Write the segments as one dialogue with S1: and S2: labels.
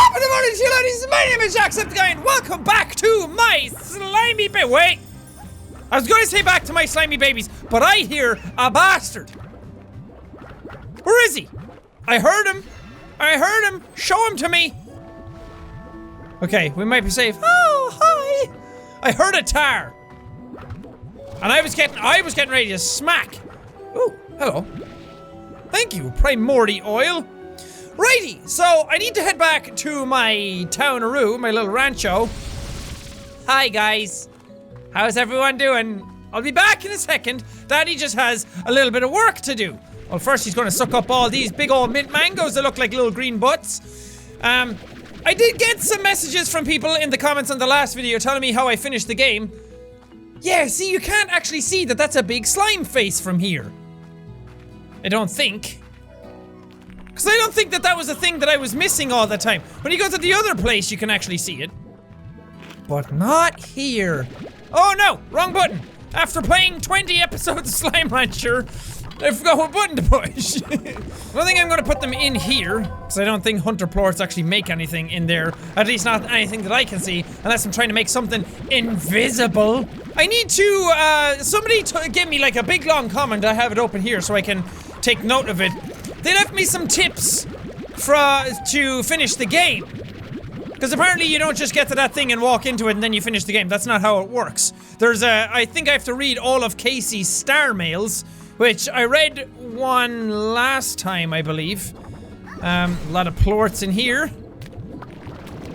S1: Top of the morning, ladies. My name is Jacksepticeye, and welcome back to my slimy wait. I was going to say back to my slimy babies, but I hear a bastard. Where is he? I heard him. Show him to me. Okay, we might be safe. Oh, hi. I heard a tar. And I was getting ready to smack. Ooh, hello. Thank you, Primordi Oil. Righty, so I need to head back to my town-a-roo, my little rancho. Hi, guys. How's everyone doing? I'll be back in a second. Daddy just has a little bit of work to do. Well, first he's gonna suck up all these big old mint mangoes that look like little green butts. I did get some messages from people in the comments on the last video telling me how I finished the game. Yeah, see, you can't actually see that that's a big slime face from here. I don't think. Because I don't think that that was a thing that I was missing all the time. When you go to the other place, you can actually see it. But not here. Oh no, wrong button. After playing 20 episodes of Slime Rancher, I forgot what button to push. I don't think I'm going to put them in here, because I don't think Hunter Plorts actually make anything in there. At least not anything that I can see, unless I'm trying to make something invisible. I need to, somebody give me like a big long comment. I have it open here so I can take note of it. They left me some tips to finish the game. Because apparently you don't just get to that thing and walk into it and then you finish the game. That's not how it works. I think I have to read all of Casey's star mails, which I read one last time, I believe. A lot of plorts in here.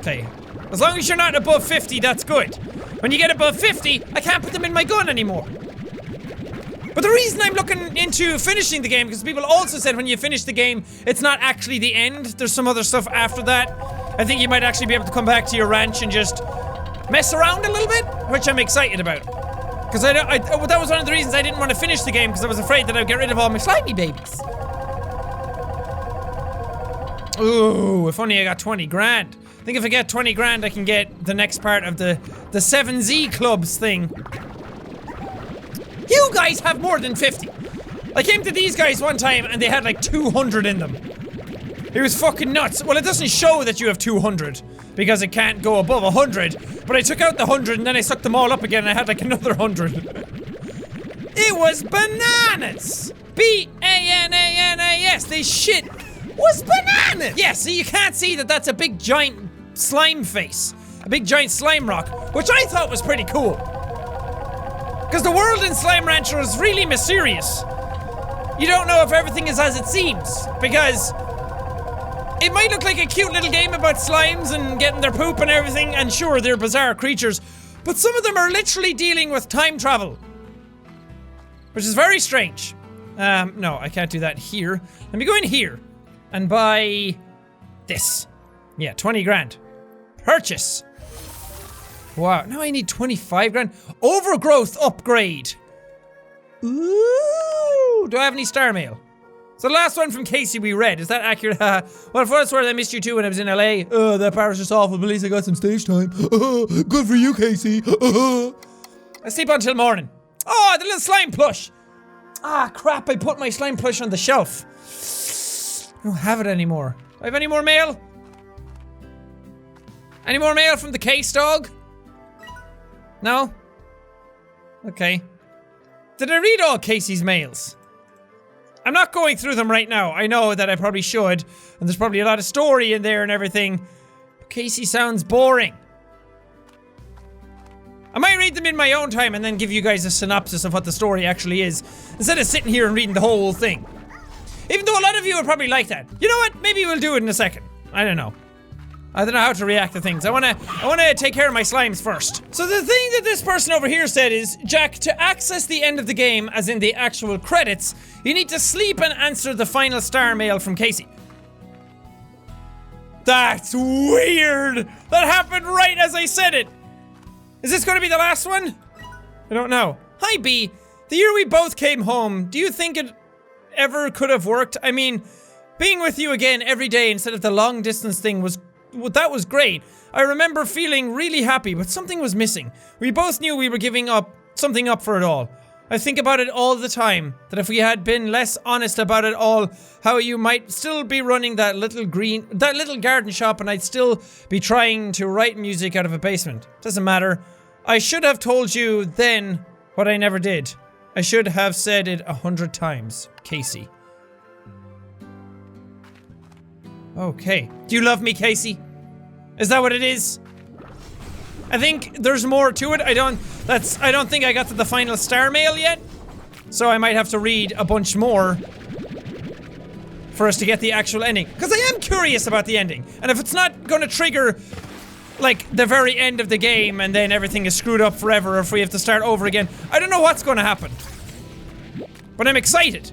S1: Okay. As long as you're not above 50, that's good. When you get above 50, I can't put them in my gun anymore. But the reason I'm looking into finishing the game, because people also said when you finish the game, it's not actually the end. There's some other stuff after that. I think you might actually be able to come back to your ranch and just mess around a little bit, which I'm excited about. Because that was one of the reasons I didn't want to finish the game, because I was afraid that I'd get rid of all my slimy babies. Ooh, if only I got 20 grand. I think if I get 20 grand, I can get the next part of the 7Z Clubs thing. You guys have more than 50. I came to these guys one time and they had like 200 in them. It was fucking nuts. Well, it doesn't show that you have 200 because it can't go above 100. But I took out the 100 and then I sucked them all up again and I had like another 100. It was bananas. B-A-N-A-N-A-S. This shit was bananas. Yeah, so you can't see that that's a big giant slime face. A big giant slime rock, which I thought was pretty cool. Because the world in Slime Rancher is really mysterious. You don't know if everything is as it seems, because it might look like a cute little game about slimes and getting their poop and everything, and sure, they're bizarre creatures, but some of them are literally dealing with time travel. Which is very strange. No, I can't do that here. Let me go in here and buy this. Yeah, 20 grand. Purchase. Wow, now I need 25 grand. Overgrowth upgrade. Ooh, do I have any star mail? So the last one from Casey we read, is that accurate? Well, for what it's worth, I missed you too when I was in LA. Oh, that power's just awful, but at least I got some stage time. Good for you, Casey. I sleep until morning. Oh, the little slime plush. Ah, crap, I put my slime plush on the shelf. I don't have it anymore. Do I have any more mail? Any more mail from the case dog? No? Okay. Did I read all Casey's mails? I'm not going through them right now. I know that I probably should, and there's probably a lot of story in there and everything. Casey sounds boring. I might read them in my own time and then give you guys a synopsis of what the story actually is, instead of sitting here and reading the whole thing. Even though a lot of you would probably like that. You know what? Maybe we'll do it in a second. I don't know. I don't know how to react to things. I wanna take care of my slimes first. So the thing that this person over here said is, Jack, to access the end of the game, as in the actual credits, you need to sleep and answer the final star mail from Casey. That's weird! That happened right as I said it! Is this gonna be the last one? I don't know. Hi, B. The year we both came home, do you think it ever could have worked? I mean, being with you again every day instead of the long distance thing was great. I remember feeling really happy, but something was missing. We both knew we were giving something up for it all. I think about it all the time, that if we had been less honest about it all, how you might still be running that little garden shop and I'd still be trying to write music out of a basement. Doesn't matter. I should have told you then what I never did. I should have said it 100 times. Casey. Okay. Do you love me, Casey? Is that what it is? I think there's more to it. I don't think I got to the final star mail yet. So I might have to read a bunch more for us to get the actual ending. Because I am curious about the ending. And if it's not gonna trigger, like, the very end of the game and then everything is screwed up forever, or if we have to start over again, I don't know what's gonna happen. But I'm excited.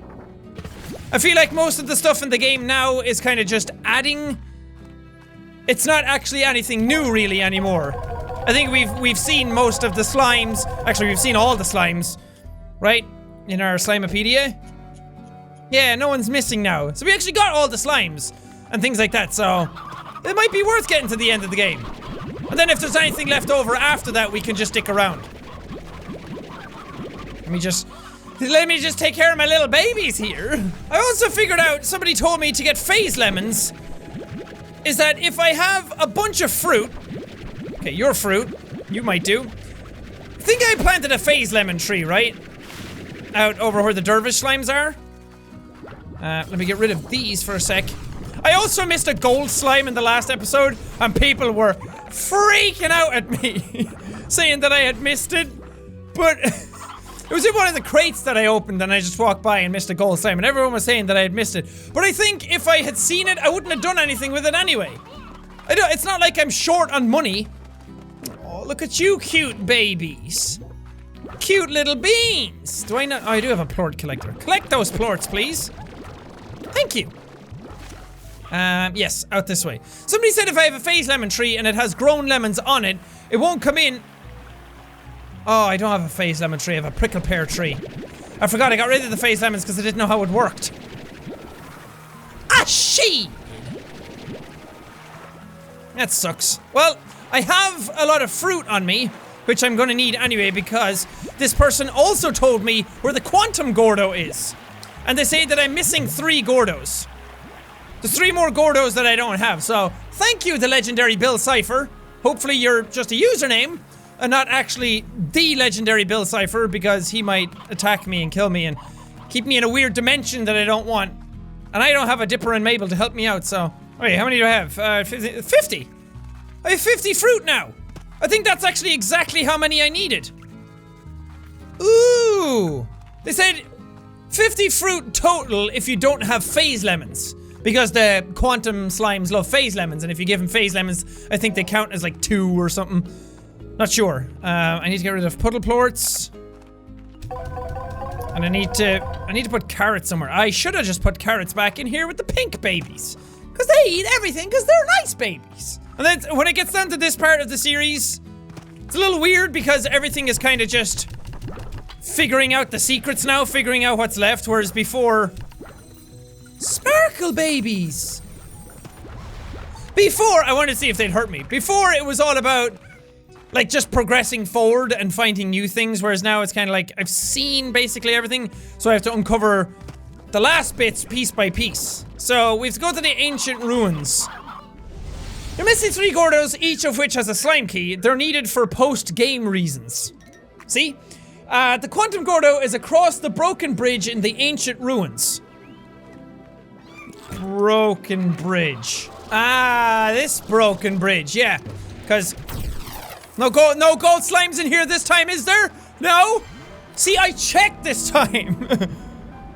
S1: I feel like most of the stuff in the game now is kind of just adding. It's not actually anything new really anymore. I think we've seen most of the slimes. Actually, we've seen all the slimes, right? In our Slimepedia. Yeah, no one's missing now. So we actually got all the slimes and things like that, so it might be worth getting to the end of the game. And then if there's anything left over after that, we can just stick around. Let me just take care of my little babies here. I also figured out, somebody told me to get phase lemons, is that if I have a bunch of fruit. Okay, your fruit. You might do. I think I planted a phase lemon tree, right? Out over where the dervish slimes are. Let me get rid of these for a sec. I also missed a gold slime in the last episode, and people were freaking out at me, saying that I had missed it. But it was in one of the crates that I opened, and I just walked by and missed a gold slime, and everyone was saying that I had missed it. But I think if I had seen it, I wouldn't have done anything with it anyway. It's not like I'm short on money. Oh, look at you cute babies. Cute little beans. Do I not? Oh, I do have a plort collector. Collect those plorts, please. Thank you. Yes, out this way. Somebody said if I have a phase lemon tree and it has grown lemons on it, it won't come in. Oh, I don't have a phase lemon tree, I have a prickle pear tree. I forgot I got rid of the phase lemons because I didn't know how it worked. Ah, shit! That sucks. Well, I have a lot of fruit on me, which I'm gonna need anyway because this person also told me where the quantum gordo is. And they say that I'm missing 3 gordos. There's 3 more gordos that I don't have, so thank you, the legendary Bill Cipher. Hopefully you're just a username and not actually the legendary Bill Cipher, because he might attack me and kill me and keep me in a weird dimension that I don't want. And I don't have a Dipper and Mabel to help me out, so. Wait, how many do I have? 50. I have 50 fruit now. I think that's actually exactly how many I needed. Ooh. They said 50 fruit total if you don't have phase lemons. Because the quantum slimes love phase lemons, and if you give them phase lemons, I think they count as like 2 or something. Not sure. I need to get rid of puddle plorts. And I need to put carrots somewhere. I should have just put carrots back in here with the pink babies. Because they eat everything, because they're nice babies. And then when it gets down to this part of the series, it's a little weird because everything is kind of just figuring out the secrets now, figuring out what's left, whereas before... Sparkle babies! Before, I wanted to see if they'd hurt me. Before, it was all about, like, just progressing forward and finding new things, whereas now it's kind of like, I've seen basically everything, so I have to uncover the last bits piece by piece. So, we have to go to the ancient ruins. You're missing 3 gordos, each of which has a slime key. They're needed for post-game reasons. See? The quantum gordo is across the broken bridge in the ancient ruins. Broken bridge. Ah, this broken bridge, yeah. Because no gold slimes in here this time, is there? No? See, I checked this time.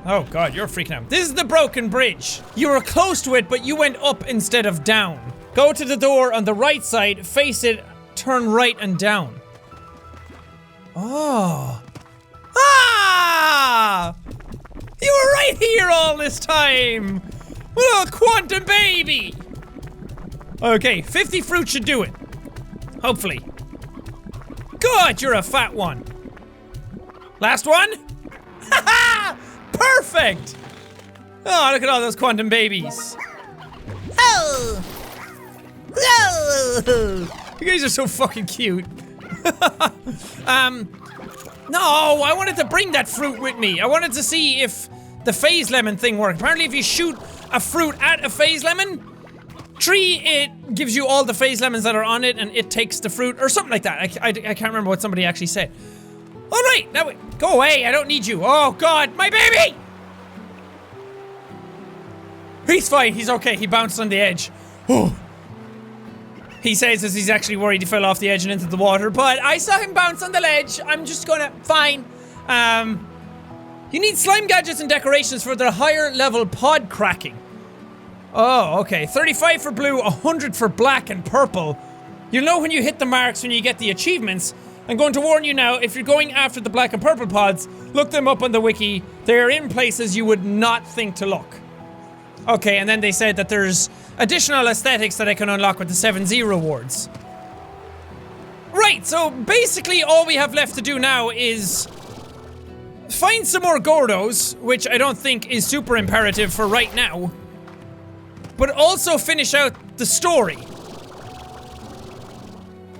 S1: Oh god, you're freaking out. This is the broken bridge. You were close to it, but you went up instead of down. Go to the door on the right side, face it, turn right and down. Oh. Ah! You were right here all this time! Little quantum baby! Okay, 50 fruit should do it. Hopefully. God, you're a fat one. Last one? Haha! Perfect! Oh, look at all those quantum babies. Oh! Oh! You guys are so fucking cute. No, I wanted to bring that fruit with me. I wanted to see if the phase lemon thing worked. Apparently if you shoot a fruit at a phase lemon tree, it gives you all the phase lemons that are on it and it takes the fruit, or something like that. I can't remember what somebody actually said. Alright, now go away, I don't need you. Oh god, my baby! He's fine, he's okay, he bounced on the edge. Oh. He says as he's actually worried he fell off the edge and into the water, but I saw him bounce on the ledge. I'm just gonna, fine. You need slime gadgets and decorations for their higher level pod cracking. Oh, okay. 35 for blue, 100 for black and purple. You'll know when you hit the marks when you get the achievements. I'm going to warn you now, if you're going after the black and purple pods, look them up on the wiki. They're in places you would not think to look. Okay, and then they said that there's additional aesthetics that I can unlock with the 7Z rewards. Right, so basically all we have left to do now is find some more gordos, which I don't think is super imperative for right now, but also finish out the story.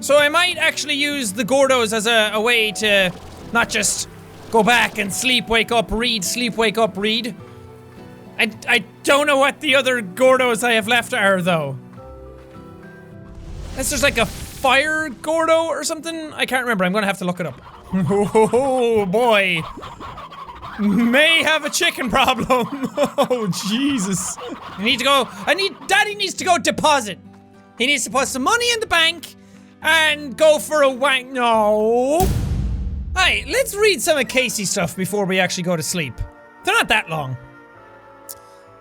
S1: So I might actually use the gordos as a way to not just go back and sleep, wake up, read, sleep, wake up, read. I don't know what the other gordos I have left are, though. Unless there's like a fire gordo or something? I can't remember, I'm gonna have to look it up. Oh boy. May have a chicken problem. Oh Jesus. I need to go, Daddy needs to go deposit. He needs to put some money in the bank and go for a wank. No. Alright, let's read some of Casey's stuff before we actually go to sleep. They're not that long.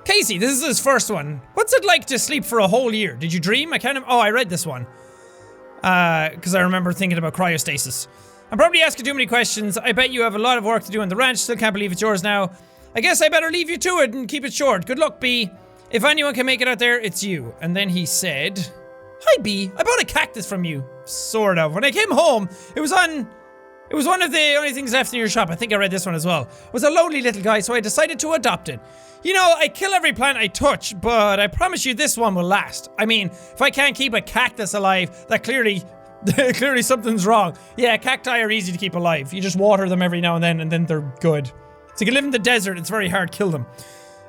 S1: Casey, this is his first one. What's it like to sleep for a whole year? Did you dream? Oh, I read this one. Because I remember thinking about cryostasis. I'm probably asking too many questions. I bet you have a lot of work to do on the ranch. Still can't believe it's yours now. I guess I better leave you to it and keep it short. Good luck, B. If anyone can make it out there, it's you. And then he said, hi, B. I bought a cactus from you. Sort of. When I came home, it was one of the only things left in your shop. I think I read this one as well. It was a lonely little guy, so I decided to adopt it. You know, I kill every plant I touch, but I promise you this one will last. I mean, if I can't keep a cactus alive, that clearly something's wrong. Yeah, cacti are easy to keep alive. You just water them every now and then they're good. So you can live in the desert, it's very hard to kill them.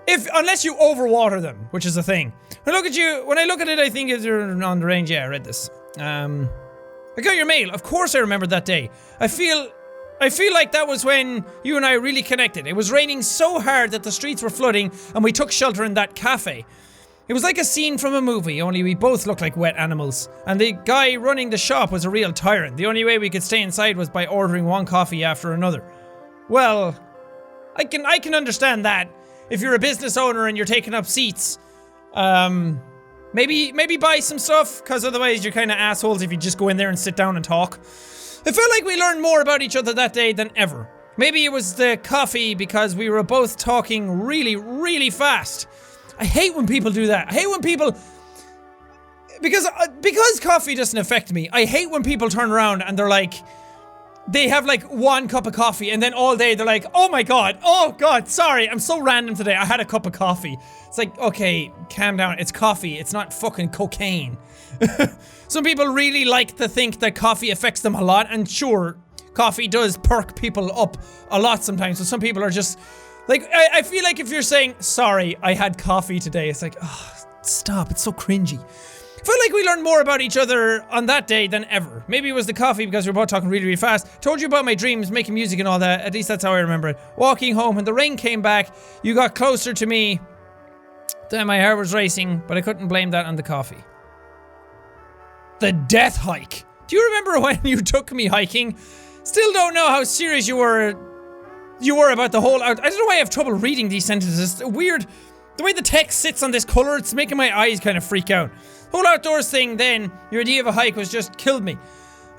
S1: Unless you overwater them, which is a thing. When I look at it, I think you're on the range. Yeah, I read this. I got your mail. Of course I remember that day. I feel like that was when you and I really connected. It was raining so hard that the streets were flooding and we took shelter in that cafe. It was like a scene from a movie, only we both looked like wet animals. And the guy running the shop was a real tyrant. The only way we could stay inside was by ordering one coffee after another. Well, I can understand that. If you're a business owner and you're taking up seats, maybe buy some stuff, because otherwise you're kind of assholes if you just go in there and sit down and talk. I felt like we learned more about each other that day than ever. Maybe it was the coffee because we were both talking really, really fast. I hate when people do that. I hate when people... Because coffee doesn't affect me, I hate when people turn around and they're like... They have like one cup of coffee and then all day they're like, oh god, sorry, I'm so random today, I had a cup of coffee. It's like, okay, calm down, it's coffee, it's not fucking cocaine. Some people really like to think that coffee affects them a lot, and sure, coffee does perk people up a lot sometimes, so some people are just, like, I feel like if you're saying, sorry, I had coffee today, it's like, oh, stop, it's so cringy. I felt like we learned more about each other on that day than ever. Maybe it was the coffee because we were both talking really, really fast. Told you about my dreams, making music and all that. At least that's how I remember it. Walking home, when the rain came back, you got closer to me. Then my heart was racing, but I couldn't blame that on the coffee. The death hike. Do you remember when you took me hiking? Still don't know how serious you were about the whole out. I don't know why I have trouble reading these sentences. It's weird. The way the text sits on this color, it's making my eyes kind of freak out. Whole outdoors thing then, your idea of a hike was just killed me.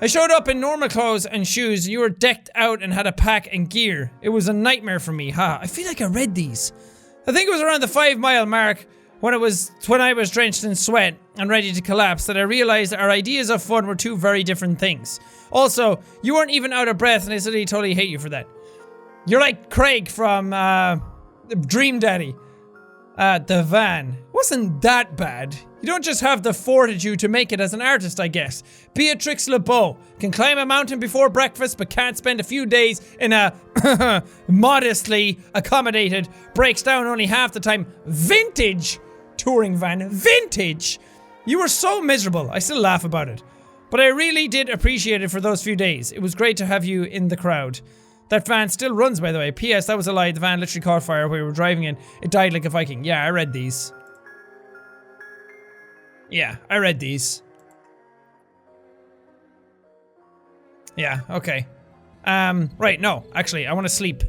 S1: I showed up in normal clothes and shoes. You were decked out and had a pack and gear. It was a nightmare for me, I feel like I read these. I think it was around the 5-mile mark when I was drenched in sweat and ready to collapse that I realized our ideas of fun were two very different things. Also, you weren't even out of breath and I suddenly totally hate you for that. You're like Craig from Dream Daddy. The van. Wasn't that bad. You don't just have the fortitude to make it as an artist, I guess. Beatrix LeBeau can climb a mountain before breakfast but can't spend a few days in a modestly accommodated, breaks down only half the time, vintage touring van. Vintage! You were so miserable. I still laugh about it. But I really did appreciate it for those few days. It was great to have you in the crowd. That van still runs, by the way. P.S. That was a lie. The van literally caught fire while we were driving in. It died like a Viking. Yeah, I read these. Yeah, I read these. Yeah, okay. Right, no. Actually, I want to sleep.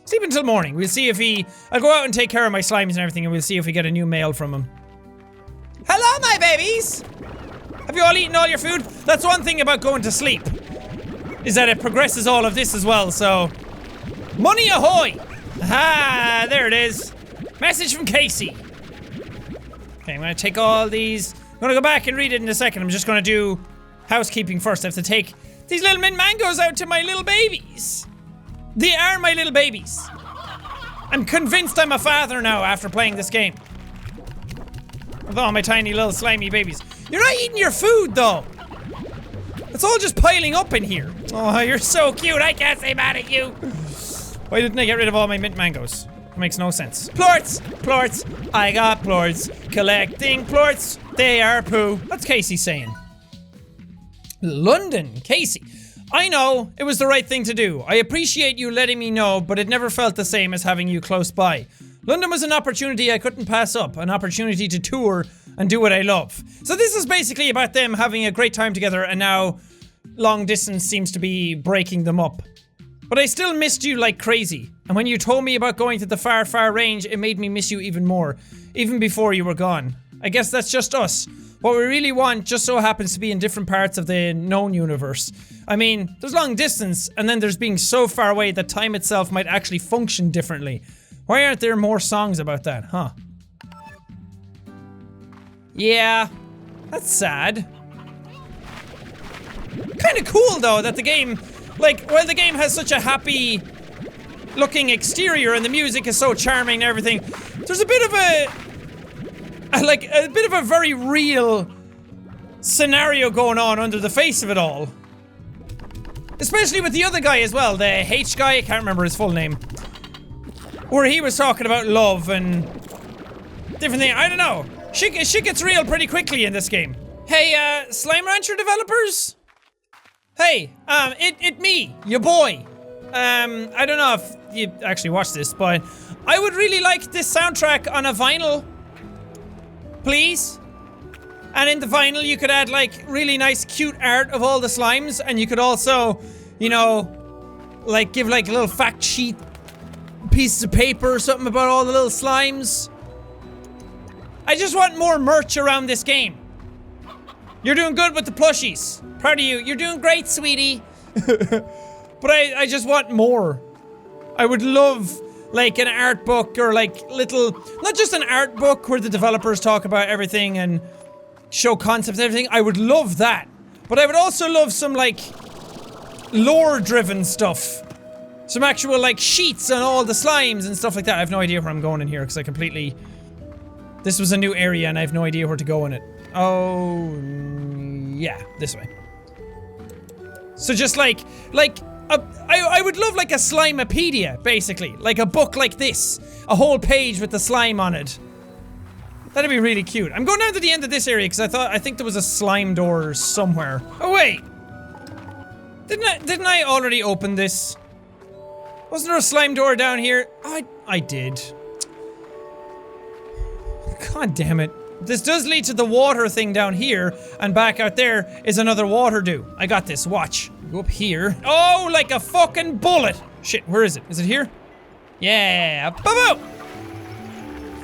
S1: Sleep until morning. We'll see if he... I'll go out and take care of my slimes and everything, and we'll see if we get a new mail from him. Hello, my babies! Have you all eaten all your food? That's one thing about going to sleep. Is that it progresses all of this as well, so... Money ahoy! Ah, there it is. Message from Casey. Okay, I'm gonna take all these. I'm gonna go back and read it in a second. I'm just gonna do housekeeping first. I have to take these little mint mangoes out to my little babies. They are my little babies. I'm convinced I'm a father now after playing this game. With all my tiny little slimy babies. You're not eating your food though. It's all just piling up in here. Oh, you're so cute. I can't say mad at you. Why didn't I get rid of all my mint mangoes? It makes no sense. Plorts! Plorts! I got plorts. Collecting plorts. They are poo. What's Casey saying? London. Casey. I know. It was the right thing to do. I appreciate you letting me know, but it never felt the same as having you close by. London was an opportunity I couldn't pass up. An opportunity to tour and do what I love. So this is basically about them having a great time together, and now long distance seems to be breaking them up. But I still missed you like crazy. And when you told me about going to the far, far range, it made me miss you even more. Even before you were gone. I guess that's just us. What we really want just so happens to be in different parts of the known universe. I mean, there's long distance, and then there's being so far away that time itself might actually function differently. Why aren't there more songs about that, huh? Yeah, that's sad. Kinda cool though that the game, like, while the game has such a happy looking exterior and the music is so charming and everything, there's a bit of a very real scenario going on under the face of it all. Especially with the other guy as well, the H guy, I can't remember his full name. Where he was talking about love and different things, I don't know. Shit gets real pretty quickly in this game. Hey, Slime Rancher developers? Hey, it me, your boy. I don't know if you actually watched this, but I would really like this soundtrack on a vinyl. Please? And in the vinyl you could add like really nice cute art of all the slimes, and you could also, you know, like give like a little fact sheet pieces of paper or something about all the little slimes. I just want more merch around this game. You're doing good with the plushies. Proud of you. You're doing great, sweetie. But I just want more. I would love like an art book or like little, not just an art book where the developers talk about everything and show concepts and everything. I would love that. But I would also love some like lore driven stuff. Some actual like sheets on all the slimes and stuff like that. I have no idea where I'm going in here because I completely... This was a new area and I have no idea where to go in it. Oh, yeah, this way. So just like I would love like a Slimepedia, basically. Like a book like this. A whole page with the slime on it. That'd be really cute. I'm going down to the end of this area because I think there was a slime door somewhere. Oh wait. Didn't I already open this? Wasn't there a slime door down here? I did. God damn it. This does lead to the water thing down here, and back out there is another water do. I got this, watch. Go up here. Oh, like a fucking bullet! Shit, where is it? Is it here? Yeah, boo-boo!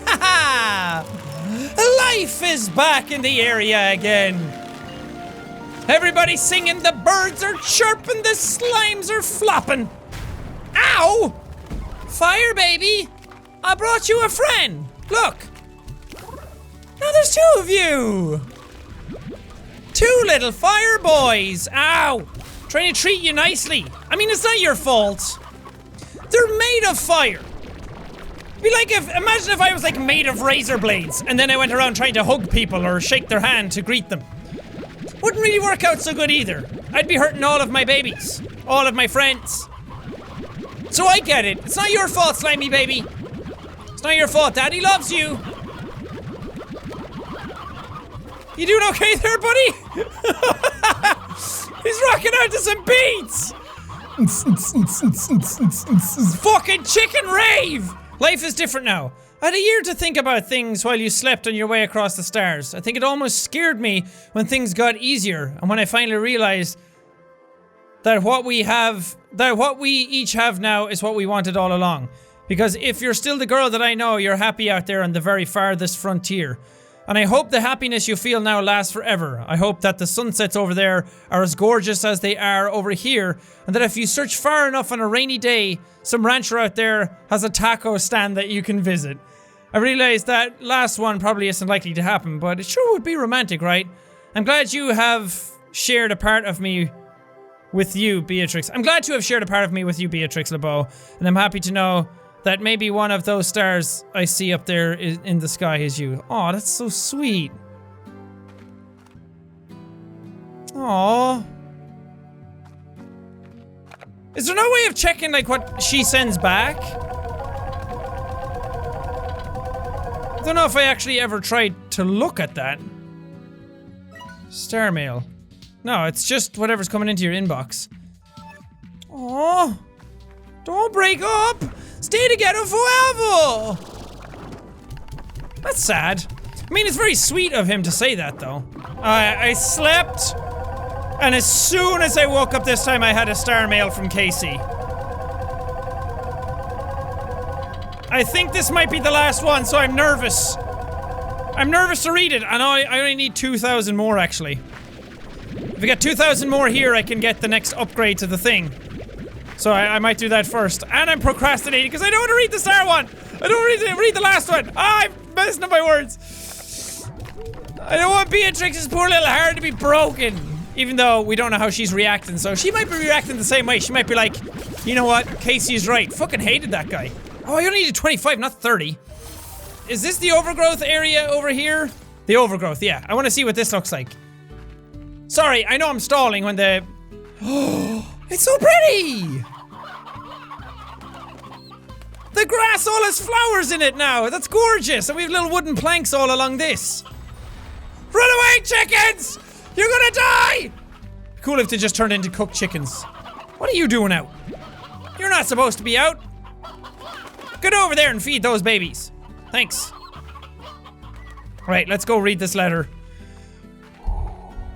S1: Haha! Life is back in the area again! Everybody's singing, the birds are chirping, the slimes are flopping! Ow! Fire, baby! I brought you a friend! Look! Now there's two of you! Two little fire boys! Ow! Trying to treat you nicely. I mean, it's not your fault. They're made of fire. Be like imagine if I was like made of razor blades and then I went around trying to hug people or shake their hand to greet them. Wouldn't really work out so good either. I'd be hurting all of my babies. All of my friends. So I get it. It's not your fault, Slimy Baby. It's not your fault. Daddy loves you. You doing okay there, buddy? He's rocking out to some beats. Fucking chicken rave. Life is different now. I had a year to think about things while you slept on your way across the stars. I think it almost scared me when things got easier and when I finally realized that what we each have now is what we wanted all along. Because if you're still the girl that I know, you're happy out there on the very farthest frontier. And I hope the happiness you feel now lasts forever. I hope that the sunsets over there are as gorgeous as they are over here, and that if you search far enough on a rainy day, some rancher out there has a taco stand that you can visit. I realize that last one probably isn't likely to happen, but it sure would be romantic, right? I'm glad you have shared a part of me with you, Beatrix. I'm glad to have shared a part of me with you, Beatrix LeBeau, and I'm happy to know that maybe one of those stars I see up there in the sky is you. Aw, that's so sweet. Aw. Is there no way of checking, like, what she sends back? I don't know if I actually ever tried to look at that. Star mail. No, it's just whatever's coming into your inbox. Aw. Don't break up! Stay together forever! That's sad. I mean, it's very sweet of him to say that, though. I slept, and as soon as I woke up this time, I had a star mail from Casey. I think this might be the last one, so I'm nervous. I'm nervous to read it, and I only need 2,000 more, actually. If I get 2,000 more here, I can get the next upgrade to the thing. So I might do that first. And I'm procrastinating because I don't want to read the star one. I don't want to read the last one. I'm messing up my words. I don't want Beatrix's poor little heart to be broken. Even though we don't know how she's reacting. So she might be reacting the same way. She might be like, you know what? Casey is right. Fucking hated that guy. Oh, I only needed 25, not 30. Is this the overgrowth area over here? The overgrowth, yeah. I want to see what this looks like. Sorry, I know I'm stalling when the... Oh, it's so pretty! The grass all has flowers in it now. That's gorgeous. And we have little wooden planks all along this. Run away, chickens! You're gonna die! Cool if they just turned into cooked chickens. What are you doing out? You're not supposed to be out. Get over there and feed those babies. Thanks. Right, let's go read this letter.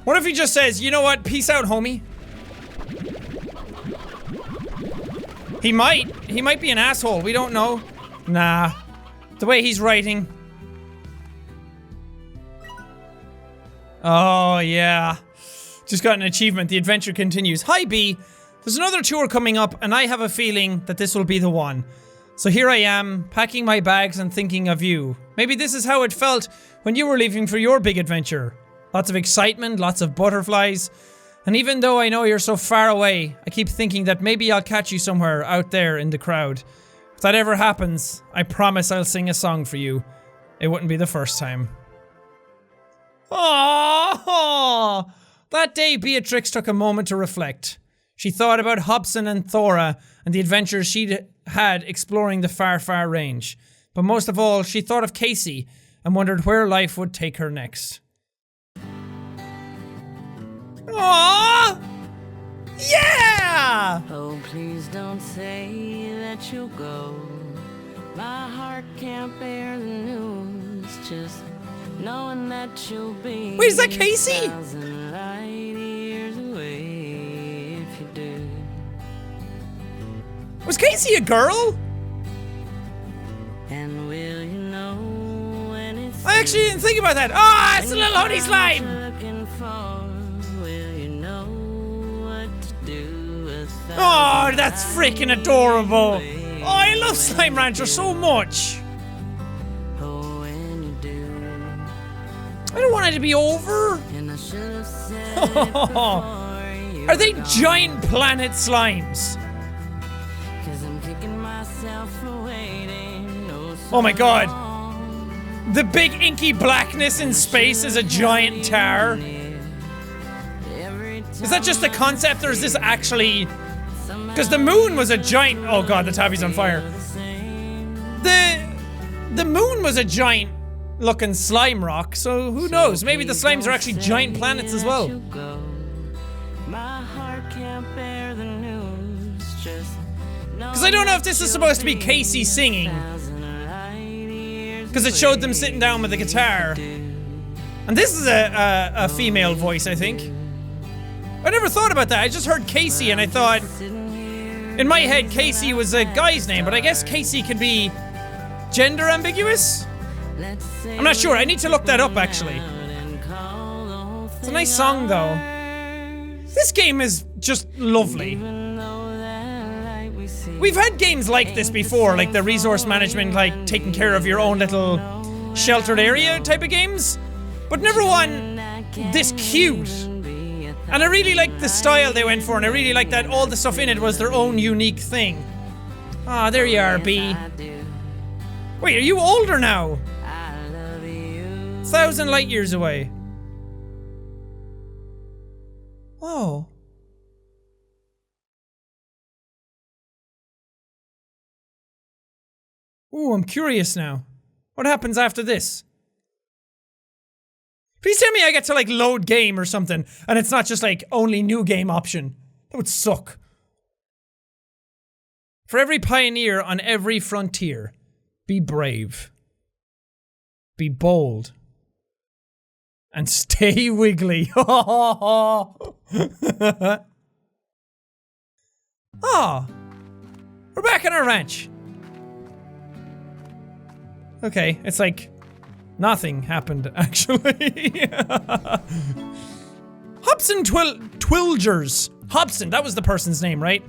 S1: What if he just says, you know what, peace out, homie? He might be an asshole, we don't know. Nah, the way he's writing. Oh yeah, just got an achievement, the adventure continues. Hi B, there's another tour coming up and I have a feeling that this will be the one. So here I am, packing my bags and thinking of you. Maybe this is how it felt when you were leaving for your big adventure. Lots of excitement, lots of butterflies. And even though I know you're so far away, I keep thinking that maybe I'll catch you somewhere out there in the crowd. If that ever happens, I promise I'll sing a song for you. It wouldn't be the first time. Aww! That day, Beatrix took a moment to reflect. She thought about Hobson and Thora and the adventures she'd had exploring the far, far range. But most of all, she thought of Casey and wondered where life would take her next. Aww! Yeah!
S2: Oh, please don't say that you'll go. My heart can't bear the news. Just knowing that you'll be.
S1: Wait, is that Casey?
S2: 1,000 light years away if you do.
S1: Was Casey a girl?
S2: And will you know when it's
S1: I actually didn't think about that. Ah, it's a little honey slime!
S2: looking for? Will you know what to do with
S1: Oh, that's freaking adorable. Oh, I love Slime Rancher so much.
S2: Oh, when you do.
S1: I don't want it to be over.
S2: And I should have said it before you
S1: Are they
S2: were gone.
S1: giant planet slimes?
S2: 'Cause I'm kicking myself for waiting. Oh,
S1: Oh my god. The big inky blackness in space is a giant tower. Is that just a concept or is this actually... Because the moon was a giant... Oh god, the tabby's on fire. The moon was a giant looking slime rock, so who knows? Maybe the slimes are actually giant planets as well. Because I don't know if this is supposed to be Casey singing. Because it showed them sitting down with the guitar. And this is a female voice, I think. I never thought about that. I just heard Casey and I thought... In my head, Casey was a guy's name, but I guess Casey can be gender ambiguous? I'm not sure. I need to look that up, actually. It's a nice song, though. This game is just lovely. We've had games like this before, like the resource management, like taking care of your own little sheltered area type of games, but never one this cute. And I really liked the style they went for, and I really liked that all the stuff in it was their own unique thing. Ah, there you are, B. Wait, are you older now? 1,000 light years away. Oh. Ooh, I'm curious now. What happens after this? Please tell me I get to like load game or something and it's not just like only new game option. That would suck. For every pioneer on every frontier, be brave. Be bold. And stay wiggly. Oh, we're back on our ranch. Okay, it's like nothing happened, actually. Hobson Twilgers. Hobson, that was the person's name, right?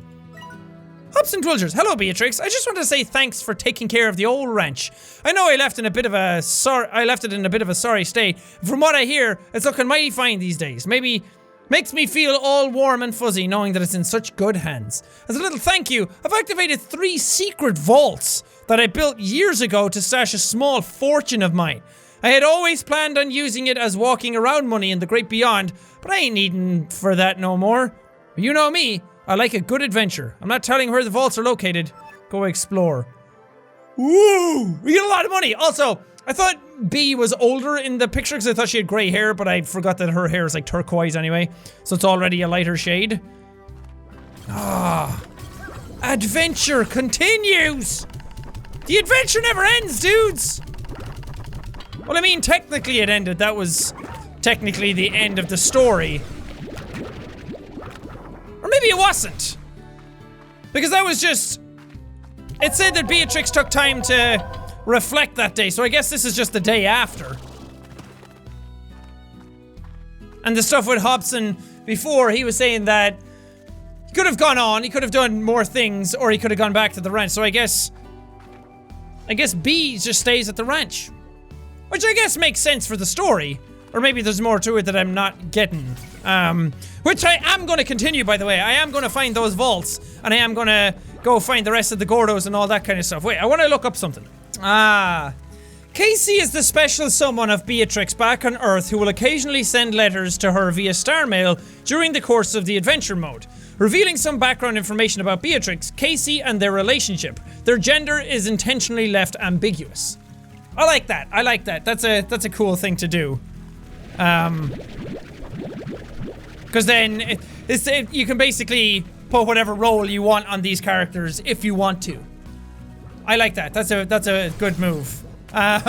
S1: Hobson Twilgers. Hello, Beatrix. I just want to say thanks for taking care of the old ranch. I know I left it in a bit of a sorry state. From what I hear, it's looking mighty fine these days. Maybe makes me feel all warm and fuzzy knowing that it's in such good hands. As a little thank you, I've activated 3 secret vaults that I built years ago to stash a small fortune of mine. I had always planned on using it as walking around money in the great beyond, but I ain't needing for that no more. You know me, I like a good adventure. I'm not telling where the vaults are located. Go explore. Woo! We get a lot of money! Also, I thought B was older in the picture because I thought she had grey hair, but I forgot that her hair is like turquoise anyway, so it's already a lighter shade. Ah. Adventure continues! The adventure never ends, dudes! Well, I mean, technically it ended. That was technically the end of the story. Or maybe it wasn't. Because that was just... It said that Beatrix took time to reflect that day, so I guess this is just the day after. And the stuff with Hobson before, he was saying that he could have gone on, he could have done more things, or he could have gone back to the ranch, so I guess B just stays at the ranch. Which I guess makes sense for the story. Or maybe there's more to it that I'm not getting. Which I am going to continue, by the way. I am going to find those vaults. And I am going to go find the rest of the gordos and all that kind of stuff. Wait, I want to look up something. Casey is the special someone of Beatrix back on Earth who will occasionally send letters to her via starmail during the course of the adventure mode. Revealing some background information about Beatrix, Casey, and their relationship. Their gender is intentionally left ambiguous. I like that. I like that. That's a cool thing to do. Because then you can basically put whatever role you want on these characters if you want to. I like that. That's a good move. But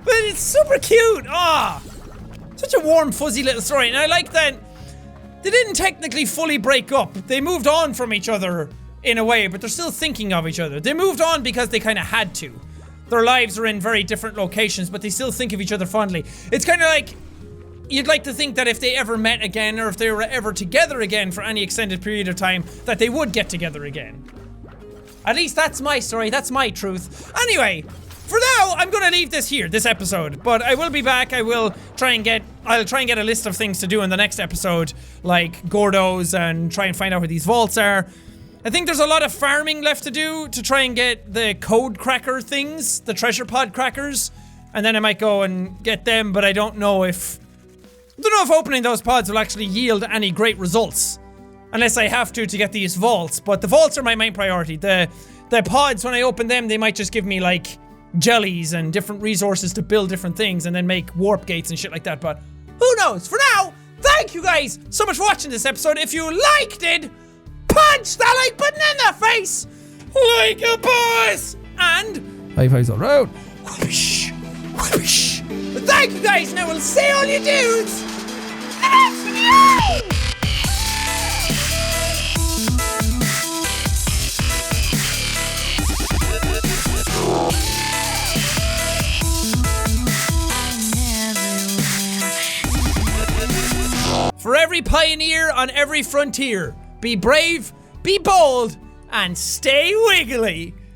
S1: it's super cute. Such a warm, fuzzy little story, and I like that they didn't technically fully break up. They moved on from each other in a way, but they're still thinking of each other. They moved on because they kind of had to. Their lives are in very different locations, but they still think of each other fondly. It's kind of like, you'd like to think that if they ever met again, or if they were ever together again for any extended period of time, that they would get together again. At least that's my story, that's my truth. Anyway, for now, I'm gonna leave this here, this episode, but I will be back. I'll try and get a list of things to do in the next episode, like Gordos, and try and find out where these vaults are. I think there's a lot of farming left to do to try and get the code cracker things, the treasure pod crackers, and then I might go and get them, but I don't know if opening those pods will actually yield any great results. Unless I have to get these vaults, but the vaults are my main priority. The pods, when I open them, they might just give me like jellies and different resources to build different things and then make warp gates and shit like that, but who knows? For now, thank you guys so much for watching this episode. If you liked it, punch that like button in the face like a boss! And high fives all round. Whoopish, whoopish. But thank you guys, and I will see all you dudes in the next video! For every pioneer on every frontier, be brave, be bold, and stay wiggly.